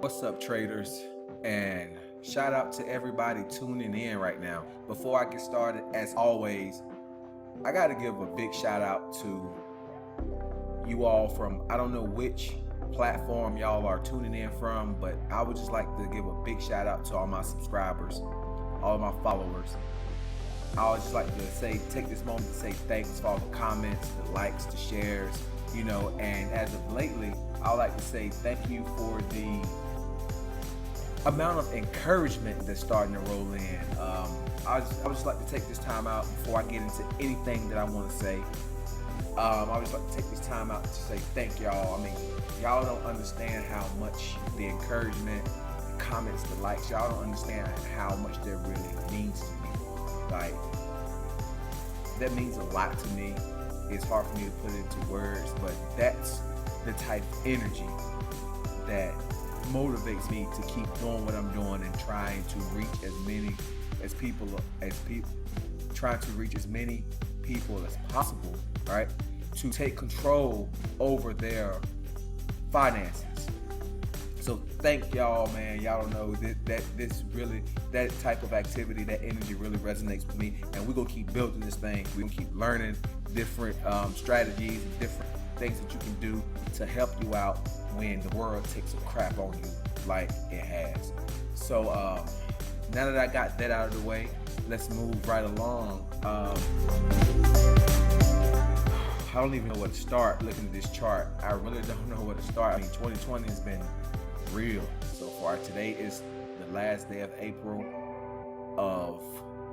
What's up, traders? And shout out to everybody tuning in right now. Before I get started, as always, I got to give a big shout out to you all from, I don't know which platform y'all are tuning in from, but I would just like to give a big shout out to all my subscribers, all of my followers. I would just like to take this moment to say thanks for all the comments, the likes, the shares, and as of lately, I would like to say thank you for the amount of encouragement that's starting to roll in. I would just like to take this time out before I get into anything that I want to say. I would just like to take this time out to say thank y'all. I mean, y'all don't understand how much the encouragement, the comments, the likes, y'all don't understand how much that really means to me. Like, that means a lot to me. It's hard for me to put it into words, but that's the type of energy that motivates me to keep doing what I'm doing and trying to reach as many people as possible, right? To take control over their finances. So thank y'all, man. Y'all don't know that type of activity, that energy really resonates with me, and we're gonna keep building this thing. We're gonna keep learning different strategies and different things that you can do to help you out when the world takes a crap on you like it has. So now that I got that out of the way, let's move right along. I don't even know where to start looking at this chart. I really don't know where to start. I mean, 2020 has been real so far. Today is the last day of April of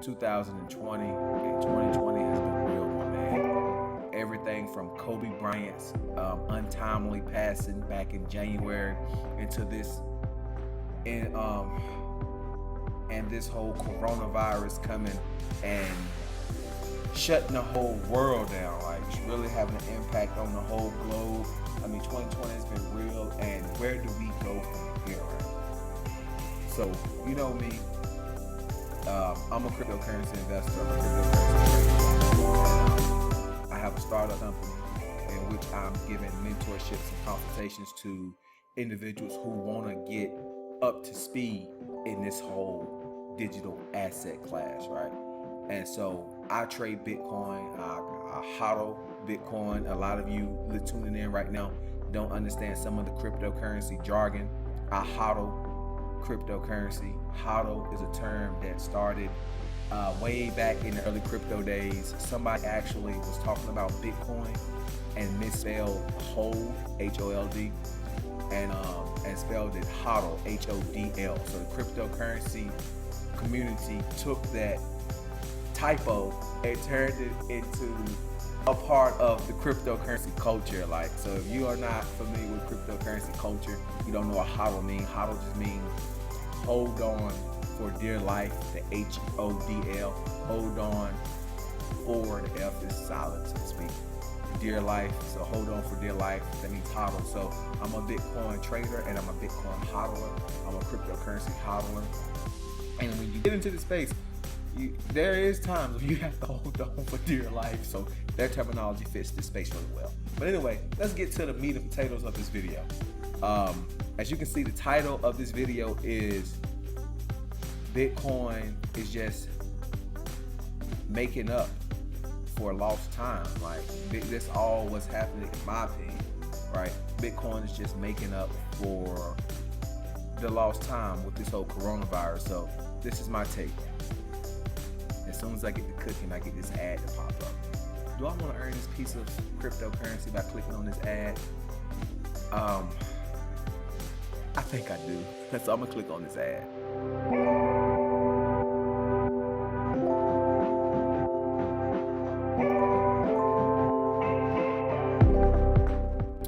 2020, and 2020 has been real, my man. Everything from Kobe Bryant's untimely passing back in January into this, and this whole coronavirus coming and shutting the whole world down, like it's really having an impact on the whole globe. I mean, 2020 has been real, and where do we go from here, right? So, you know me, I'm a cryptocurrency investor. I have a startup company in which I'm giving mentorships and consultations to individuals who want to get up to speed in this whole digital asset class, right? And so I trade Bitcoin, I hodl Bitcoin. A lot of you tuning in right now don't understand some of the cryptocurrency jargon. I hodl cryptocurrency. Hodl is a term that started way back in the early crypto days. Somebody actually was talking about Bitcoin and misspelled hold, H-O-L-D, and spelled it hodl, H-O-D-L. So the cryptocurrency community took that typo and turned it into a part of the cryptocurrency culture. Like, so if you are not familiar with cryptocurrency culture, you don't know what hodl means. Hodl just means hold on for dear life, the H-O-D-L, hold on for, the F is silent, so to speak, dear life. So hold on for dear life, that means hodl. So I'm a Bitcoin trader and I'm a Bitcoin hodler. I'm a cryptocurrency hodler. And when you get into the space, there is times when you have to hold on for dear life. So that terminology fits this space really well. But anyway, let's get to the meat and potatoes of this video. As you can see, the title of this video is Bitcoin is just making up for lost time. Like, this all what's happening, in my opinion, right? Bitcoin is just making up for the lost time with this whole coronavirus. So this is my take. As soon as I get to cooking, I get this ad to pop up. Do I want to earn this piece of cryptocurrency by clicking on this ad? I think I do. So I'm gonna click on this ad.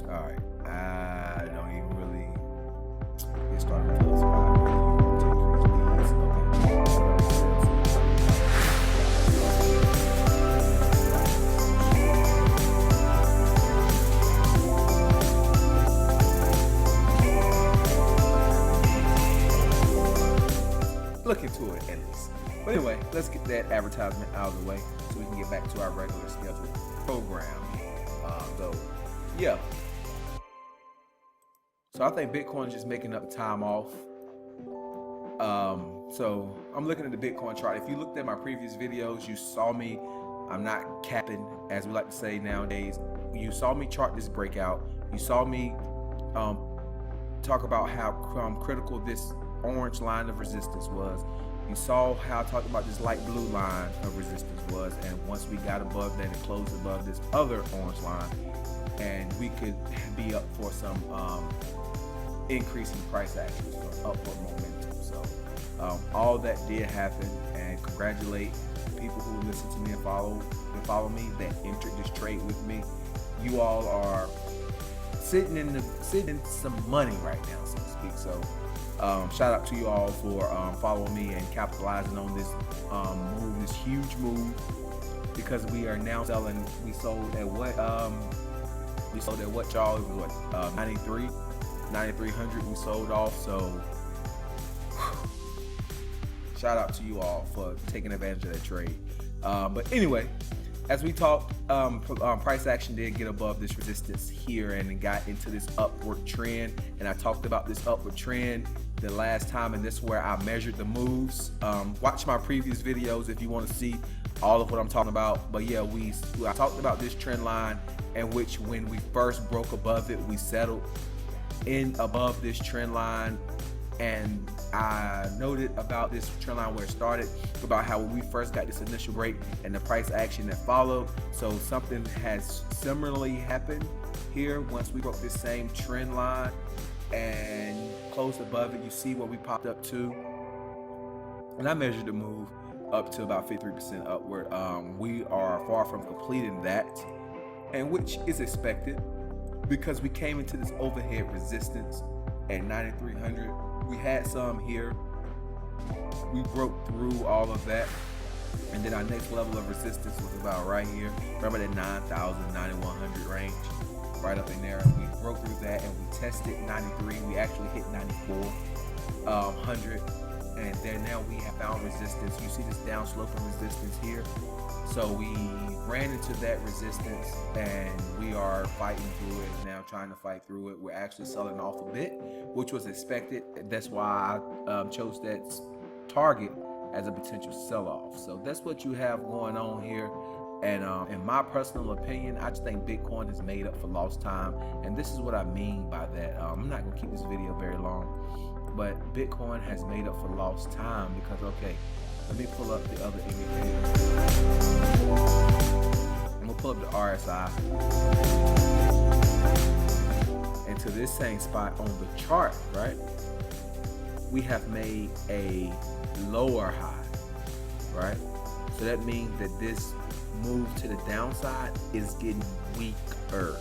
All right, I don't even really get started with this spot. Look into it at least. But anyway, let's get that advertisement out of the way so we can get back to our regular scheduled program. So yeah, So I think Bitcoin is just making up time off. So I'm looking at the Bitcoin chart. If you looked at my previous videos, you saw me, I'm not capping, as we like to say nowadays. You saw me chart this breakout. You saw me talk about how critical this orange line of resistance was. You saw how I talked about this light blue line of resistance was, and once we got above that, it closed above this other orange line, and we could be up for some increase in price action, so upward momentum. So all that did happen, and congratulate people who listen to me and follow me that entered this trade with me. You all are sitting in some money right now, so to speak. So shout out to you all for following me and capitalizing on this move, this huge move, because we are now selling. We sold at what? Y'all? It was what? 9,300. We sold off. So shout out to you all for taking advantage of that trade. But anyway, as we talked, price action did get above this resistance here and got into this upward trend. And I talked about this upward trend the last time, and this is where I measured the moves. Watch my previous videos if you want to see all of what I'm talking about. But yeah, I talked about this trend line, in which when we first broke above it, we settled in above this trend line. And I noted about this trend line where it started, about how when we first got this initial break and the price action that followed. So something has similarly happened here once we broke this same trend line and closed above it. You see what we popped up to, and I measured the move up to about 53% upward. We are far from completing that, and which is expected, because we came into this overhead resistance at 9,300. We had some here. We broke through all of that, and then our next level of resistance was about right here. Remember that 9,000, 9,100 range, right up in there. We broke through that and we tested 93. We actually hit 9,400, and then now we have found resistance. You see this down slope of resistance here. So we ran into that resistance, and we are fighting through it now, trying to fight through it. We're actually selling off a bit, which was expected. That's why I chose that target as a potential sell-off. So that's what you have going on here. And in my personal opinion, I just think Bitcoin has made up for lost time. And this is what I mean by that. I'm not going to keep this video very long, but Bitcoin has made up for lost time because, okay, let me pull up the other indicators. I'm gonna pull up the RSI. And to this same spot on the chart, right? We have made a lower high, right? So that means that this move to the downside is getting weaker,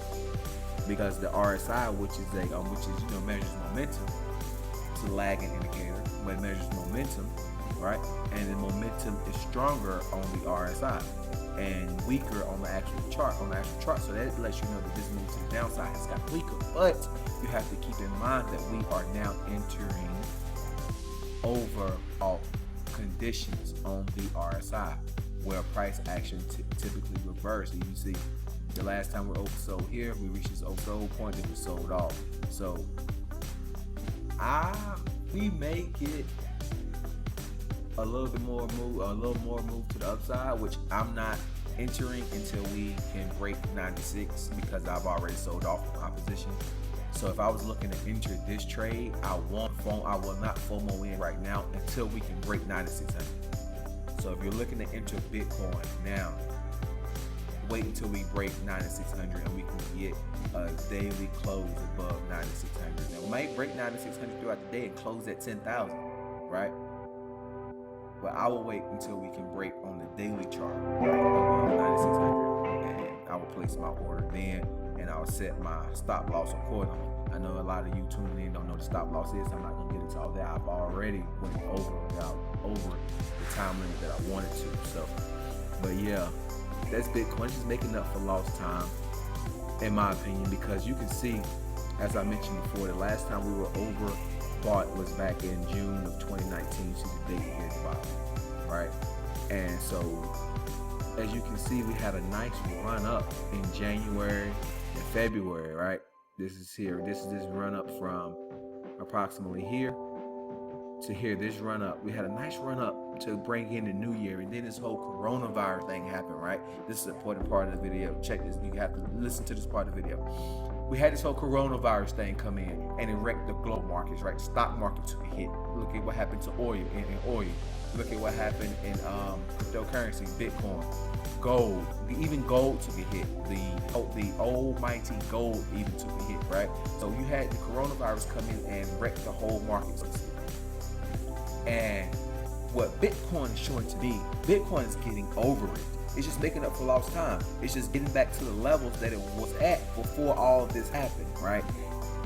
because the RSI, which is measures momentum, it's a lagging indicator, but it measures momentum, right? And the momentum is stronger on the RSI and weaker on the actual chart. So that lets you know that this move to the downside has got weaker. But you have to keep in mind that we are now entering overall conditions on the RSI, where price action typically reverses. You see, the last time we're oversold here, we reached this oversold point and we sold off. So we may get a little more move to the upside, which I'm not entering until we can break 96, because I've already sold off my position. So if I was looking to enter this trade, I will not FOMO in right now until we can break 9,600. So if you're looking to enter Bitcoin now, wait until we break 9,600 and we can get a daily close above 9,600. Now we might break 9,600 throughout the day and close at 10,000, right? But I will wait until we can break on the daily chart, right, above 9,600, and I will place my order then, and I'll set my stop loss accordingly. I know a lot of you tuning in don't know what the stop loss is. I'm not gonna get into all that. I've already went over the time limit that I wanted to. So, but yeah, that's Bitcoin just making up for lost time, in my opinion, because you can see, as I mentioned before, the last time we were overbought was back in June of 2019. See the date here at the bottom, right? And so, as you can see, we had a nice run up in January and February, right? This is here. This is this run up from approximately here to here. This run up, we had a nice run up to bring in the new year, and then this whole coronavirus thing happened, right? This is an important part of the video. Check this. You have to listen to this part of the video. We had this whole coronavirus thing come in, and it wrecked the global markets, right? The stock market took a hit. Look at what happened to oil in oil. Look at what happened in cryptocurrency, Bitcoin, gold. Even gold took a hit. The almighty gold even took a hit, right? So you had the coronavirus come in and wreck the whole market. And what Bitcoin is showing to me, Bitcoin is getting over it. It's just making up for lost time. It's just getting back to the levels that it was at before all of this happened, right?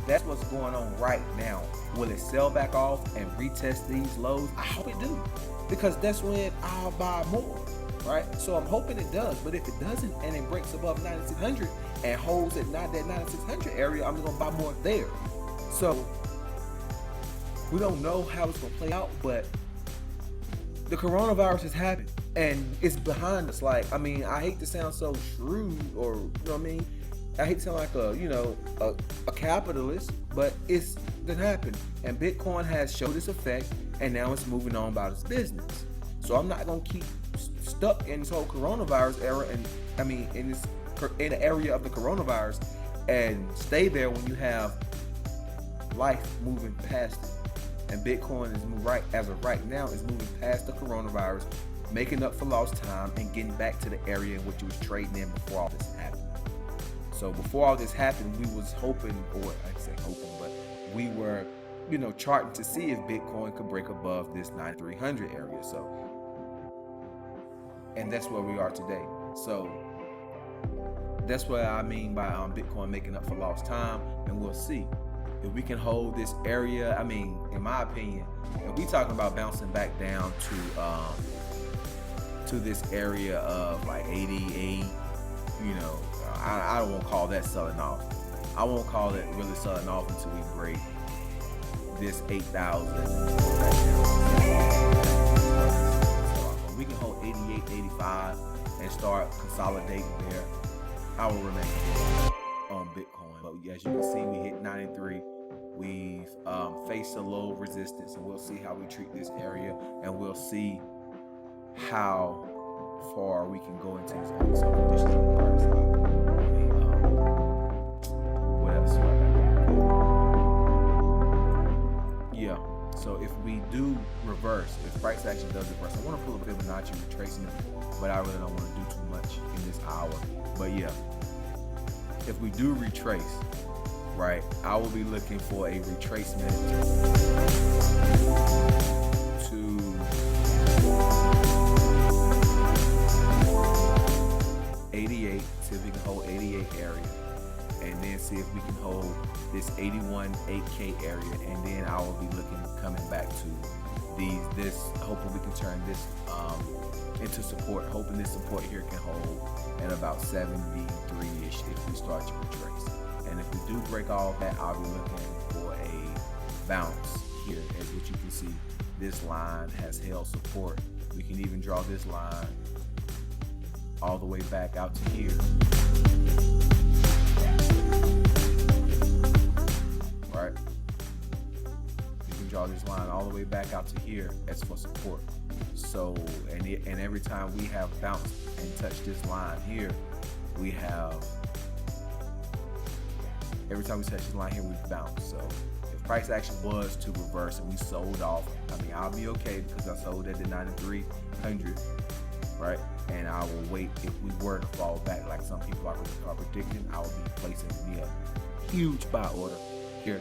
That's what's going on right now. Will it sell back off and retest these lows? I hope it do, because that's when I'll buy more, right? So I'm hoping it does. But if it doesn't and it breaks above 9,600 and holds at not that 9,600 area, I'm gonna buy more there. So we don't know how it's gonna play out, but the coronavirus has happened and it's behind us. Like, I mean, I hate to sound so shrewd, or you know what I mean? I hate to sound like a capitalist, but it's gonna happen. And Bitcoin has showed its effect, and now it's moving on about its business. So I'm not gonna keep stuck in this whole coronavirus era, and I mean in the area of the coronavirus, and stay there when you have life moving past it. And Bitcoin is as of right now is moving past the coronavirus, making up for lost time and getting back to the area in which it was trading in before all this happened. So before all this happened, we was hoping, or I'd say hoping, but we were, charting to see if Bitcoin could break above this 9,300 area. So, and that's where we are today. So that's what I mean by Bitcoin making up for lost time, and we'll see. If we can hold this area, I mean, in my opinion, if we talking about bouncing back down to this area of like 88, I don't want to call that selling off. I won't call it really selling off until we break this 8,000. So if we can hold 88, 85 and start consolidating there, I will remain on Bitcoin. But as you can see, we hit 93. We've faced a low resistance, and we'll see how we treat this area, and we'll see how far we can go into these episode conditions on the price side. What else? Yeah. So if we do reverse, if price action does reverse, I want to pull a Fibonacci retracing it, but I really don't want to do too much in this hour. But yeah, if we do retrace, right, I will be looking for a retracement to 88, see if we can hold 88 area, and then see if we can hold this 81 8K area, and then I will be looking coming back to this, hoping we can turn this into support, hoping this support here can hold at about 73-ish if we start to retrace. And if we do break all of that, I'll be looking for a bounce here. As what you can see, this line has held support. We can even draw this line all the way back out to here. Right? You can draw this line all the way back out to here as for support. So, and every time we have bounced and touched this line here, we have, every time we touch this line here, we've bounced. So if price action was to reverse and we sold off, I mean, I'll be okay because I sold at the 9,300, right? And I will wait. If we were to fall back like some people are predicting, I will be placing me a huge buy order here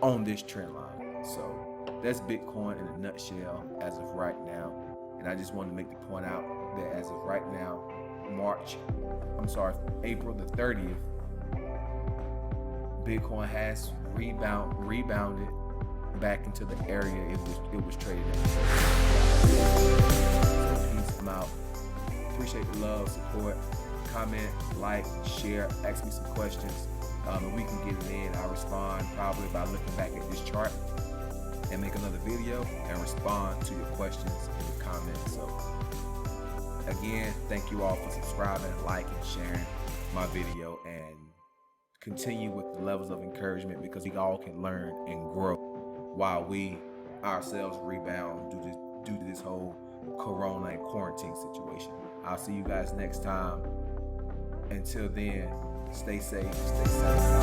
on this trend line. So that's Bitcoin in a nutshell as of right now. And I just want to make the point out that as of right now, April the 30th, Bitcoin has rebounded back into the area it was traded in. So peace, I'm out. Appreciate the love, support, comment, like, share, ask me some questions. And we can get it in. I'll respond probably by looking back at this chart and make another video and respond to your questions in the comments. So again, thank you all for subscribing, liking, sharing my video, and continue with the levels of encouragement, because we all can learn and grow while we ourselves rebound due to this whole corona and quarantine situation. I'll see you guys next time. Until then, stay safe, stay safe.